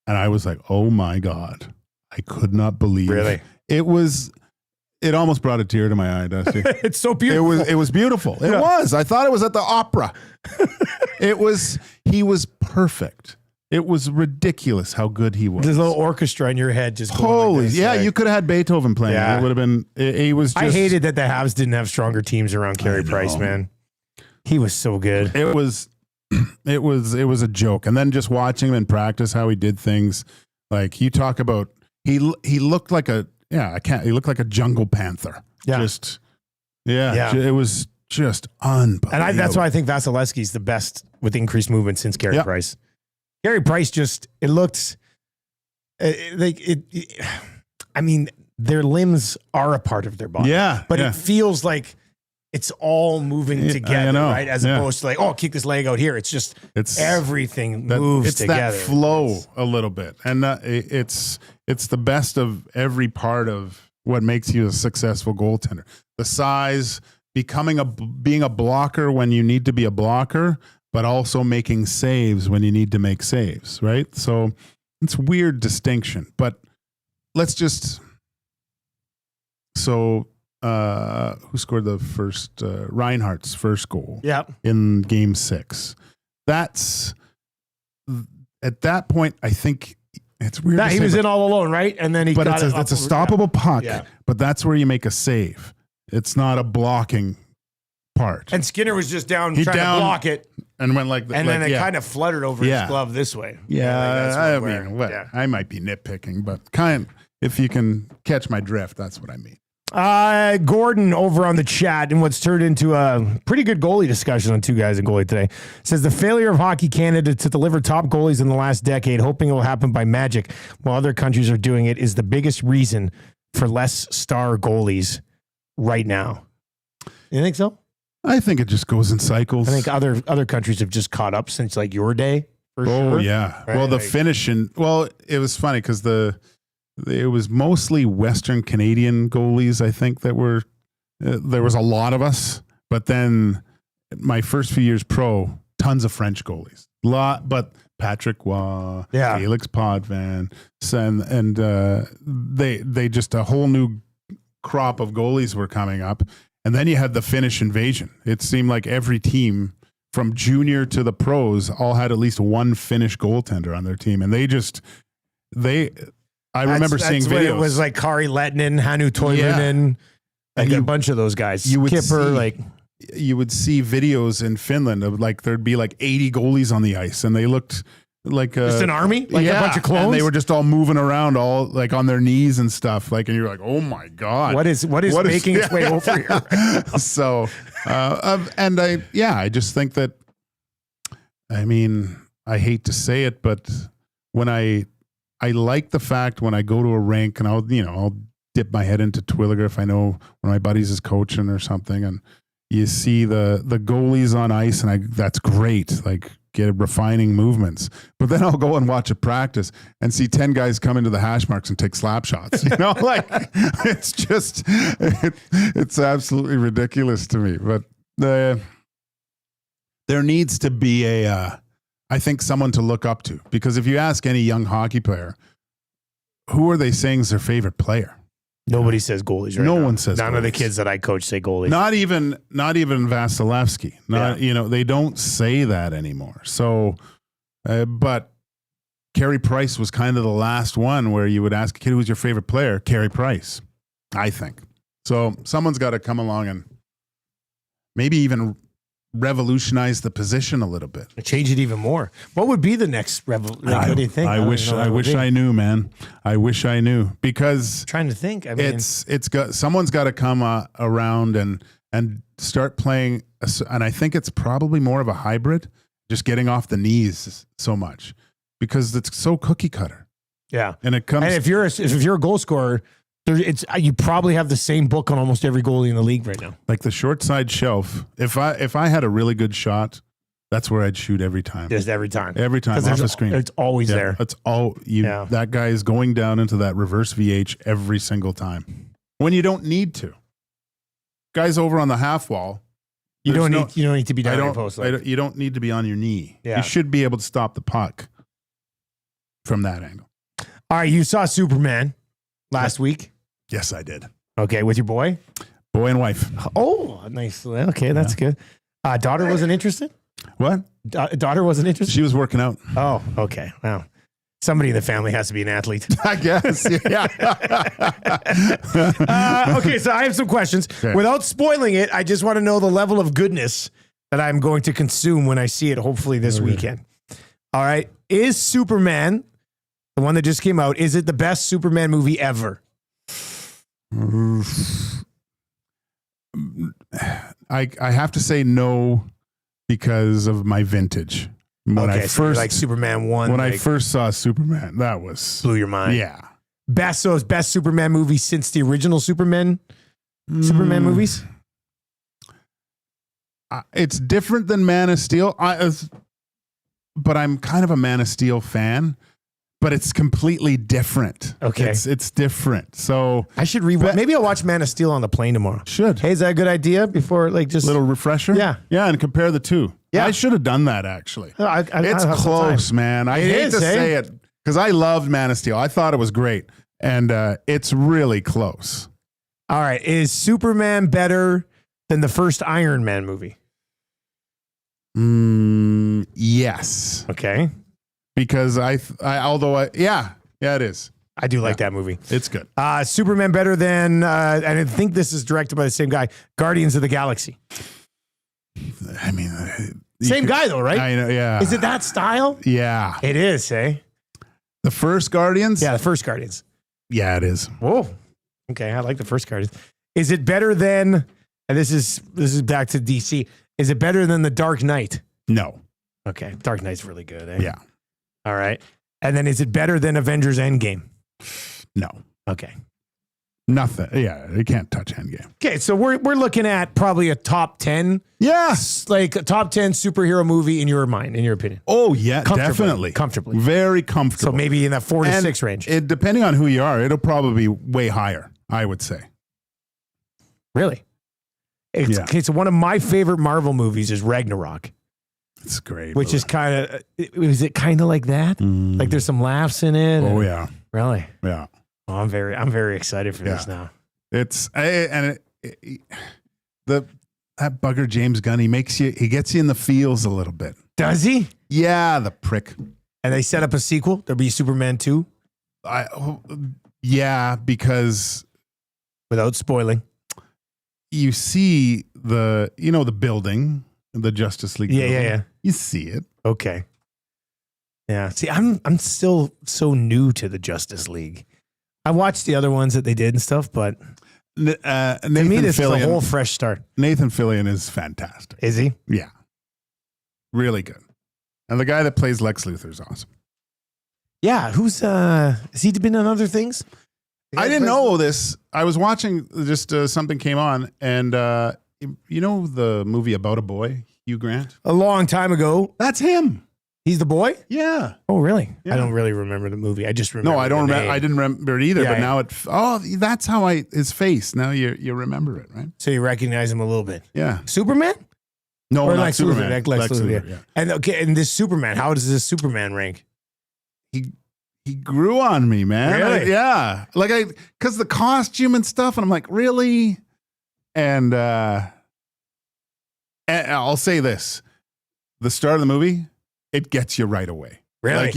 And I was like, oh my God. I could not believe. Really? It almost brought a tear to my eye, Dusty. It's so beautiful. It was beautiful. It was. I thought it was at the opera. He was perfect. It was ridiculous how good he was. There's a little orchestra in your head just going holy, like this, yeah, you could have had Beethoven playing. Yeah. It would have been, he was just. I hated that the Habs didn't have stronger teams around Carey Price, man. He was so good. It was a joke. And then just watching him in practice, how he did things. Like you talk about, he looked like he looked like a jungle panther. Yeah. It was just unbelievable. And that's why I think Vasilevsky's the best with increased movement since Carey Price. Carey Price it looked I mean, their limbs are a part of their body. Yeah. But it feels like it's all moving together, right? As opposed to like, kick this leg out here. It's everything moves together. It's that flow a little bit. And it's the best of every part of what makes you a successful goaltender. The size, being a blocker when you need to be a blocker, but also making saves when you need to make saves, right? So it's a weird distinction, but let's just, who scored the first, Reinhardt's first goal in game 6. That's, at that point, I think it's weird. He was in all alone, right? And then it's a stoppable puck, but that's where you make a save. It's not a blocking part. And Skinner was just trying to block it. And went like that. And then it kind of fluttered over his glove this way. Yeah. I might be nitpicking, but if you can catch my drift, that's what I mean. Gordon over on the chat in what's turned into a pretty good goalie discussion on Two Guys and Goalie today says the failure of Hockey Canada to deliver top goalies in the last decade, hoping it will happen by magic while other countries are doing it, is the biggest reason for less star goalies right now. You think so? I think it just goes in cycles. I think other countries have just caught up since like your day. For sure. Yeah. Right? Well, the finishing. Well, it was funny because it was mostly Western Canadian goalies. I think that were there was a lot of us, but then my first few years pro, tons of French goalies. But Patrick Waugh, Felix Potvin, and they just a whole new crop of goalies were coming up. And then you had the Finnish invasion. It seemed like every team from junior to the pros all had at least one Finnish goaltender on their team. And I remember seeing videos. It was like Kari Lehtinen, Hannu Toivonen, and a bunch of those guys. You would see videos in Finland of like, there'd be like 80 goalies on the ice and they looked like just an army, like a bunch of clones. And they were just all moving around, all like on their knees and stuff. Like, and you're like, oh my God, what is making its way over here? So, I just think that, I mean, I hate to say it, but when I I like the fact when I go to a rink and I'll dip my head into Twilliger if I know one of my buddies is coaching or something, and you see the goalies on ice, and that's great. Like, get refining movements. But then I'll go and watch a practice and see 10 guys come into the hash marks and take slap shots. Like it's just, it's absolutely ridiculous to me. But there needs to be I think someone to look up to, because if you ask any young hockey player, who are they saying is their favorite player? Nobody says goalies right now. No one says None goalies. of the kids that I coach say goalies. Not even Vasilevsky. They don't say that anymore. So, but Carey Price was kind of the last one where you would ask a kid, who's your favorite player? Carey Price, I think. So someone's got to come along and maybe even revolutionize the position a little bit. Change it even more. What would be the next revolution? What do you think? I wish I knew, man. I wish I knew, because I'm trying to think. I mean, someone's got to come around and start playing. And I think it's probably more of a hybrid, just getting off the knees so much, because it's so cookie cutter. Yeah, and it comes. And if you're a goal scorer, you probably have the same book on almost every goalie in the league right now. Like the short side shelf. If I had a really good shot, that's where I'd shoot every time. Just every time off the screen. It's always there. It's all you. Yeah. That guy is going down into that reverse VH every single time when you don't need to. Guys over on the half wall. You don't need to be down your post. You don't need to be on your knee. Yeah. You should be able to stop the puck from that angle. All right, you saw Superman last week. Yes, I did. Okay, with your boy and wife. Oh, nice. Okay, that's good. Daughter wasn't interested? What? Daughter wasn't interested? She was working out. Oh, okay. Wow. Somebody in the family has to be an athlete. I guess. Yeah. Okay, so I have some questions. Okay. Without spoiling it, I just want to know the level of goodness that I'm going to consume when I see it, hopefully this weekend. All right. Is Superman, the one that just came out, is it the best Superman movie ever? I have to say no, because of my vintage. When I first like Superman 1. When I first saw Superman, that was blew your mind. Yeah. Best Superman movie since the original Superman movies? It's different than Man of Steel. But I'm kind of a Man of Steel fan. But it's completely different. Okay. It's different. So I should rewatch. Maybe I'll watch Man of Steel on the plane tomorrow. Should. Hey, is that a good idea before just little refresher? Yeah. Yeah, and compare the two. Yeah. I should have done that actually. It's close, man. I hate to say it, because I loved Man of Steel. I thought it was great. And it's really close. All right. Is Superman better than the first Iron Man movie? Yes. Okay. Because it is. I do like that movie. It's good. Superman better than, and I think this is directed by the same guy, Guardians of the Galaxy. I mean, same guy though, right? I know. Yeah. Is it that style? Yeah. It is, eh? The first Guardians? Yeah, the first Guardians. Yeah, it is. Whoa. Okay, I like the first Guardians. Is it better than, and this is back to DC, is it better than The Dark Knight? No. Okay, Dark Knight's really good, eh? Yeah. All right. And then is it better than Avengers Endgame? No. Okay. Nothing. Yeah, you can't touch Endgame. Okay, so we're looking at probably a top 10. Yeah. Like a top 10 superhero movie in your mind, in your opinion. Oh, yeah, definitely. Comfortably. Very comfortable. So maybe in that 4 to 6 range. Depending on who you are, it'll probably be way higher, I would say. Really? Okay, so one of my favorite Marvel movies is Ragnarok. It's great. Which is is it kind of like that? Like there's some laughs in it? Oh, yeah. Really? Yeah. Oh, I'm very excited for this now. It's that bugger James Gunn, he gets you in the feels a little bit. Does he? Yeah, the prick. And they set up a sequel. There'll be Superman 2. Yeah, because without spoiling, you see the building, the Justice League. Yeah. You see it. Okay. Yeah. See, I'm still so new to the Justice League. I watched the other ones that they did and stuff, but to me, this is a whole fresh start. Nathan Fillion is fantastic. Is he? Yeah. Really good. And the guy that plays Lex Luthor is awesome. Yeah, who's has he been on other things? I didn't know this. I was watching just something came on, and you know the movie About a Boy, Hugh Grant? A long time ago. That's him. He's the boy? Yeah. Oh, really? Yeah. I don't really remember the movie. I just remember. No, I don't the remember. name. I didn't remember it either. Yeah, but now that's how his face. Now you remember it, right? So you recognize him a little bit. Yeah. Superman? No, Or not Lex Superman. Luthor, Lex Luthor, yeah. And this Superman, how does this Superman rank? He grew on me, man. Really? Yeah. Because the costume and stuff, and I'm like, really? And I'll say this. The start of the movie, it gets you right away. Really?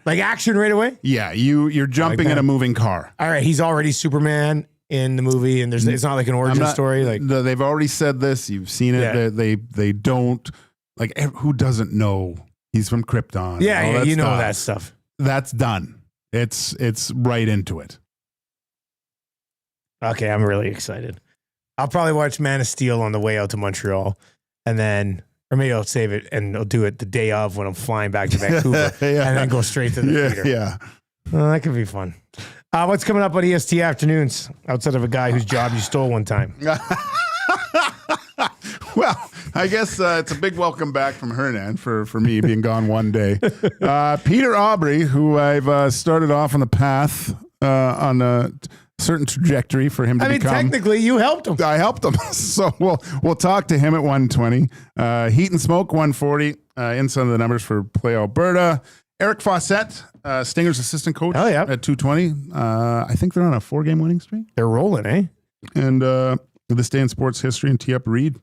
Like action right away? Yeah, you're jumping in a moving car. All right, he's already Superman in the movie, and it's not like an origin story. Like they've already said this. You've seen it. Yeah. They don't like who doesn't know he's from Krypton. Yeah, you know that stuff. That's done. It's right into it. Okay, I'm really excited. I'll probably watch Man of Steel on the way out to Montreal, and then, or maybe I'll save it and I'll do it the day of when I'm flying back to Vancouver, Yeah. and then go straight to the theater. Yeah. That could be fun. What's coming up on EST afternoons outside of a guy whose job you stole one time? Well, I guess it's a big welcome back from Hernan for me being gone one day. Peter Aubrey, who I've started off on the path on a certain trajectory for him to become. Technically, you helped him. I helped him. So we'll talk to him at 120. Heat and Smoke, 140. Inside of the numbers for Play Alberta. Eric Fawcett, Stinger's assistant coach at 220. I think they're on a 4-game winning streak. They're rolling, eh? And this day in sports history and tee up Reed.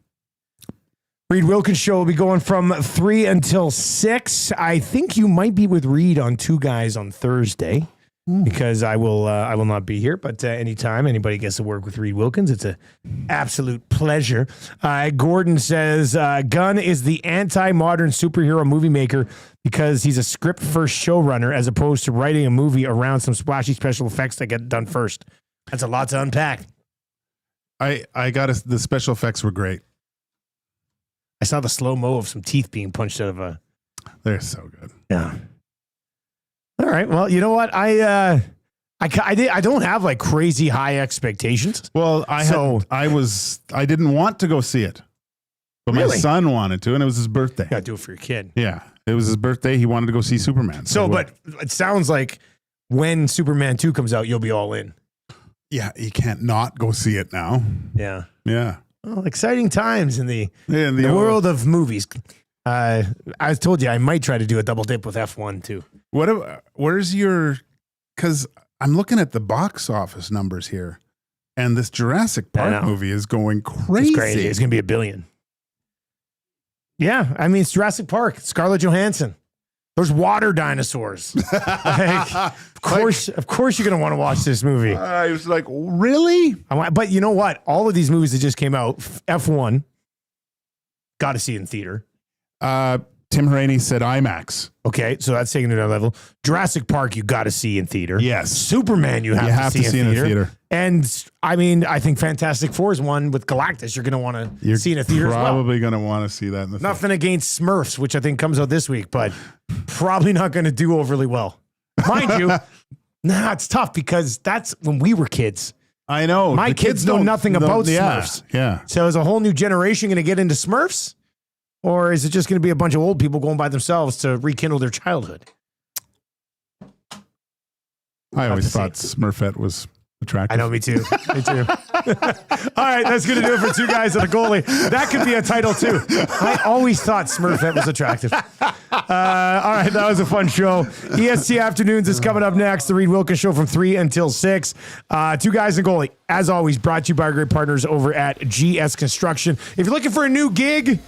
Reed Wilkins show will be going from 3 until 6. I think you might be with Reed on Two Guys on Thursday because I will not be here. But anytime anybody gets to work with Reed Wilkins, it's an absolute pleasure. Gordon says Gunn is the anti-modern superhero movie maker because he's a script first showrunner as opposed to writing a movie around some splashy special effects that get done first. That's a lot to unpack. I got the special effects were great. I saw the slow-mo of some teeth being punched out of a... They're so good. Yeah. All right. Well, you know what? I don't have like crazy high expectations. Well, I didn't want to go see it. But my son wanted to, and it was his birthday. You gotta do it for your kid. Yeah. It was his birthday. He wanted to go see Superman. But it sounds like when Superman 2 comes out, you'll be all in. Yeah, you can't not go see it now. Yeah. Yeah. Well, exciting times in the world of movies. I told you I might try to do a double dip with F1 too. Where's your? Because I'm looking at the box office numbers here, and this Jurassic Park movie is going crazy. It's crazy. It's going to be $1 billion. Yeah, I mean it's Jurassic Park. Scarlett Johansson. There's water dinosaurs. Of course, you're going to want to watch this movie. I was like, really? But you know what? All of these movies that just came out, F1, got to see in theater. Tim Hraney said IMAX. Okay, so that's taking it to another level. Jurassic Park, you got to see in theater. Yes. Superman, you have to see in the theater. And I mean, I think Fantastic Four is one with Galactus. You're going to want to see in a theater as well. Probably going to want to see that in the theater. Nothing against Smurfs, which I think comes out this week, but probably not going to do overly well. Mind you, it's tough because that's when we were kids. I know. My kids know nothing about Smurfs. Yeah. So is a whole new generation going to get into Smurfs? Or is it just going to be a bunch of old people going by themselves to rekindle their childhood? I always thought Smurfette was attractive. I know, me too. Me too. All right, that's going to do it for Two Guys and a Goalie. That could be a title too. I always thought Smurfette was attractive. All right, that was a fun show. EST Afternoons is coming up next. The Reed Wilkins Show from 3 until 6. Two Guys and a Goalie, as always, brought to you by our great partners over at GS Construction. If you're looking for a new gig,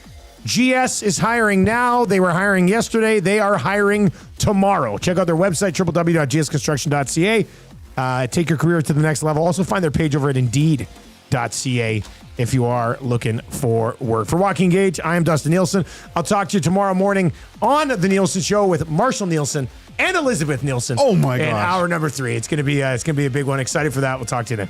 GS is hiring now. They were hiring yesterday. They are hiring tomorrow. Check out their website, www.gsconstruction.ca. Take your career to the next level. Also find their page over at Indeed.ca if you are looking for work. For Joaquin Gage, I am Dustin Nielson. I'll talk to you tomorrow morning on The Nielson Show with Marshall Nielson and Elizabeth Nielson. Oh, my gosh. In hour number 3. It's gonna be a big one. Excited for that. We'll talk to you then.